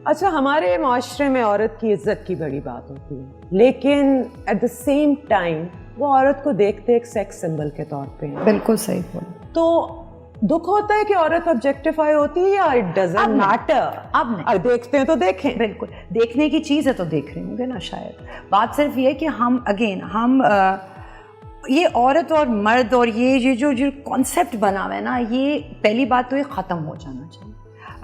اچھا ہمارے معاشرے میں عورت کی عزت کی بڑی بات ہوتی ہے, لیکن ایٹ دا سیم ٹائم وہ عورت کو دیکھتے ایک سیکس سمبل کے طور پہ ہیں. بالکل صحیح بولا. تو دکھ ہوتا ہے کہ عورت آبجیکٹیفائی ہوتی ہے یا اٹ ڈزنٹ میٹر؟ اب نہیں, دیکھتے ہیں تو دیکھیں. بالکل دیکھنے کی چیز ہے تو دیکھ رہے ہوں گے نا شاید. بات صرف یہ ہے کہ ہم یہ عورت اور مرد اور یہ جو کانسیپٹ بنا ہوا ہے نا, یہ پہلی بات تو یہ ختم ہو جانا چاہیے.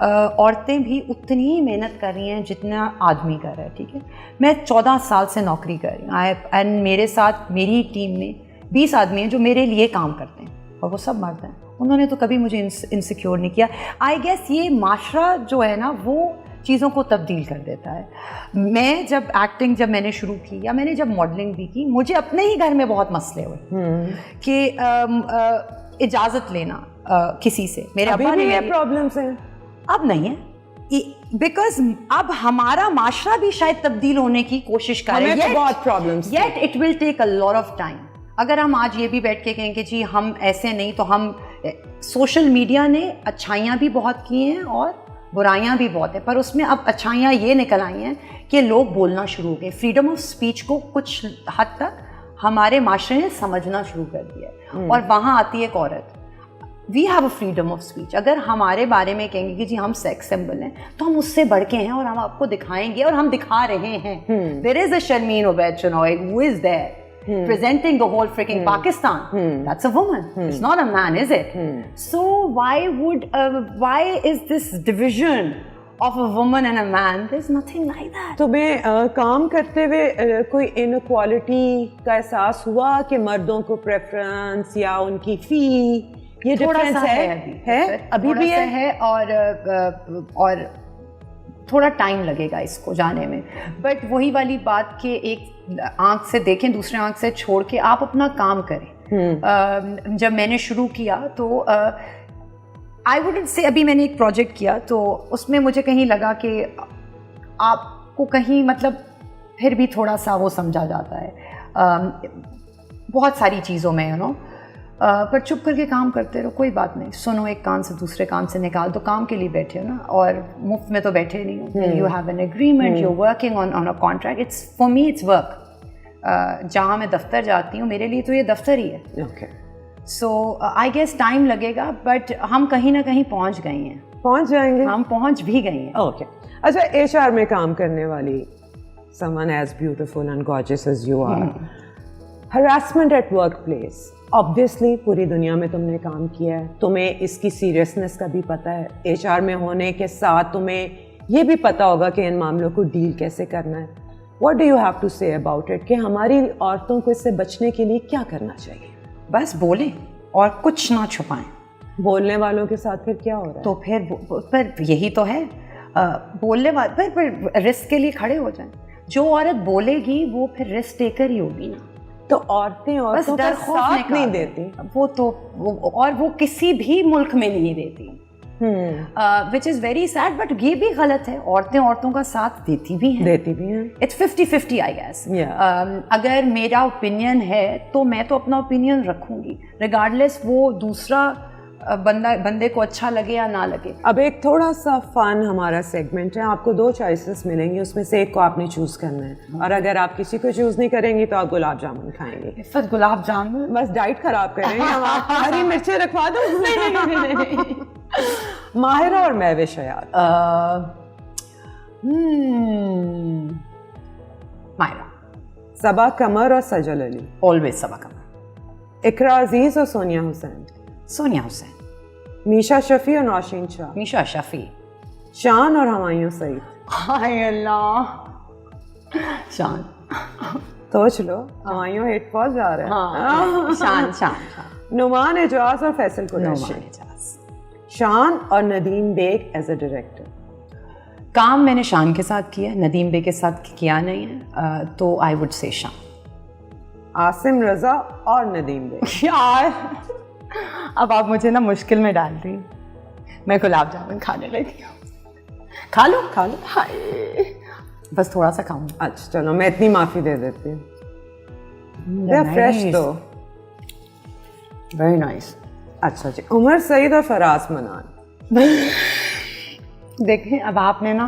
عورتیں بھی اتنی ہی محنت کر رہی ہیں جتنا آدمی کر رہا ہے. ٹھیک ہے, میں 14 سال سے نوکری کر رہی ہوں اینڈ میرے ساتھ میری ٹیم میں 20 آدمی ہیں جو میرے لیے کام کرتے ہیں اور وہ سب مرد ہیں. انہوں نے تو کبھی مجھے انسیکیور نہیں کیا. آئی گیس یہ معاشرہ جو ہے نا وہ چیزوں کو تبدیل کر دیتا ہے. میں جب میں نے شروع کی یا میں نے جب ماڈلنگ بھی کی, مجھے اپنے ہی گھر میں بہت مسئلے ہوئے کہ اجازت لینا کسی سے. میرے ابا نے یہ پرابلمس ہیں. اب نہیں ہے, بیکاز اب ہمارا معاشرہ بھی شاید تبدیل ہونے کی کوشش کر رہے ہیں. بہت problems, yet it will take a lot of time. اگر ہم آج یہ بھی بیٹھ کے کہیں کہ جی ہم ایسے نہیں, تو ہم سوشل میڈیا نے اچھائیاں بھی بہت کی ہیں اور برائیاں بھی بہت ہیں, پر اس میں اب اچھائیاں یہ نکل آئی ہیں کہ لوگ بولنا شروع ہو گئے. فریڈم آف اسپیچ کو کچھ حد تک ہمارے معاشرے نے سمجھنا شروع کر دیا ہے. اور وہاں آتی ہے ایک عورت, we have a freedom of speech. اگر ہمارے بارے میں کہیں گے کہ جی ہم سیکس سمبل ہیں, تو ہم اس سے بڑھ کے ہیں اور ہم آپ کو دکھائیں گے اور ہم دکھا رہے ہیں. دیر از اے Sharmeen Ubaid شنوئی who is there presenting the whole freaking Pakistan. That's a woman. It's not a man, is it? So why is this division of a woman and a man? There's nothing like that. تو میں کام کرتے ہوئے کوئی inequality کا احساس ہوا کہ مردوں کو پریفرنس یا ان کی فی یہ ڈفرینس ہے ابھی بھی ہے اور تھوڑا ٹائم لگے گا اس کو جانے میں. بٹ وہی والی بات کہ ایک آنکھ سے دیکھیں, دوسرے آنکھ سے چھوڑ کے آپ اپنا کام کریں. جب میں نے شروع کیا تو آئی ووڈنٹ سے, ابھی میں نے ایک پروجیکٹ کیا تو اس میں مجھے کہیں لگا کہ آپ کو کہیں مطلب پھر بھی تھوڑا سا وہ سمجھا جاتا ہے بہت ساری چیزوں میں پر چپ کر کے کام کرتے رہو, کوئی بات نہیں. سنو ایک کان سے دوسرے کان سے نکال دو, کام کے لیے بیٹھے ہو نا, اور مفت میں تو بیٹھے نہیں ہو. You have an agreement, you working on a contract. It's for me it's work. جہاں میں دفتر جاتی ہوں میرے لیے تو یہ دفتر ہی ہے. سو آئی گیس ٹائم لگے گا, بٹ ہم کہیں نہ کہیں پہنچ گئے ہیں. پہنچ جائیں گے, ہم پہنچ بھی گئے ہیں. اوکے. اچھا, ایچ آر میں کام کرنے والی someone as beautiful and gorgeous as you are, harassment at workplace, obviously پوری دنیا میں تم نے کام کیا ہے, تمہیں اس کی سیریسنس کا بھی پتہ ہے. ایچ آر میں ہونے کے ساتھ تمہیں یہ بھی پتہ ہوگا کہ ان معاملوں کو ڈیل کیسے کرنا ہے. What do you have to say about it کہ ہماری عورتوں کو اس سے بچنے کے لیے کیا کرنا چاہیے؟ بس بولیں اور کچھ نہ چھپائیں. بولنے والوں کے ساتھ پھر کیا ہو رہا ہے؟ تو پھر یہی تو ہے, بولنے والے پھر رسک کے لیے کھڑے ہو جائیں. جو عورت بولے گی وہ پھر رسک ٹیکر ہی ہوگی نا. تو عورتیں عورتوں کا ساتھ نہیں دیتی, وہ تو اور وہ کسی بھی ملک میں نہیں دیتی, وچ از ویری سیڈ. بٹ یہ بھی غلط ہے, عورتیں عورتوں کا ساتھ دیتی بھی ہیں. It's 50-50 I guess. اگر میرا اوپینین ہے تو میں تو اپنا اوپینین رکھوں گی ریگارڈلیس وہ دوسرا بندے کو اچھا لگے یا نہ لگے. اب ایک تھوڑا سا فن ہمارا سیگمنٹ ہے, آپ کو 2 چوائسیز ملیں گی, اس میں سے ایک کو آپ نے چوز کرنا ہے, اور اگر آپ کسی کو چوز نہیں کریں گی تو آپ گلاب جامن کھائیں گے. عفت گلاب جامن بس ڈائٹ خراب کریں گے ہم, آپ ہری مرچیں رکھوا دو. ماہرہ اور مہوش حیات؟ ماہرہ. صبا قمر اور سجل علی؟ آلویز صبا قمر. اقرا عزیز اور سونیا حسین؟ سونیا حسین. میشا شفیع اور نوشین شاہ؟ میشا شفیع. شان اور ہمایوں سعید؟ ہائے اللہ, شان. سوچ لو, ہمایوں ہٹ پاس جا رہا ہے. شان. نعمان اعجاز اور فیصل قریشی؟ شان اور Nadeem Baig as a director? کام میں نے شان کے ساتھ کیا, ندیم بیگ کے ساتھ کیا نہیں ہے, تو آئی وڈ سے شان. عاصم رضا اور ندیم بیگ؟ یار اب آپ مجھے نا مشکل میں ڈال رہی. میں گلاب جامن کھانے لگی ہوں. کھا لو. ہائے, بس تھوڑا سا کھاؤں. اچھا چلو, میں اتنی معافی دے دیتی ہوں. فریش دو. Very nice. اچھا جی, عمر سعید اور فراز منان؟ دیکھیں اب آپ نے نا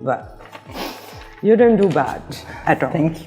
Well, you didn't do bad at all. Thank you.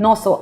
900।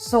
So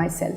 myself,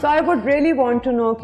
So I would really want to know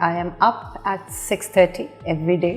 I am up at 6:30 every day,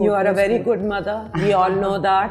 You are a very good mother. We all know that.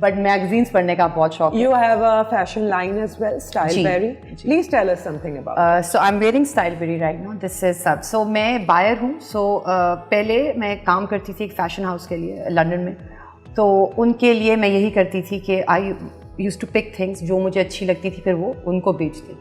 But magazines پڑھنے کا بہت شوق ہے. You have a fashion line as well, Styleberry. Please tell us something about it. So I'm wearing Styleberry right now. This is sub. So میں buyer ہوں. So پہلے میں کام کرتی تھی ایک فیشن ہاؤس کے لیے لنڈن میں. تو ان کے لیے میں یہی کرتی تھی کہ I used to pick things جو مجھے اچھی لگتی تھی, پھر وہ ان کو بیچتی.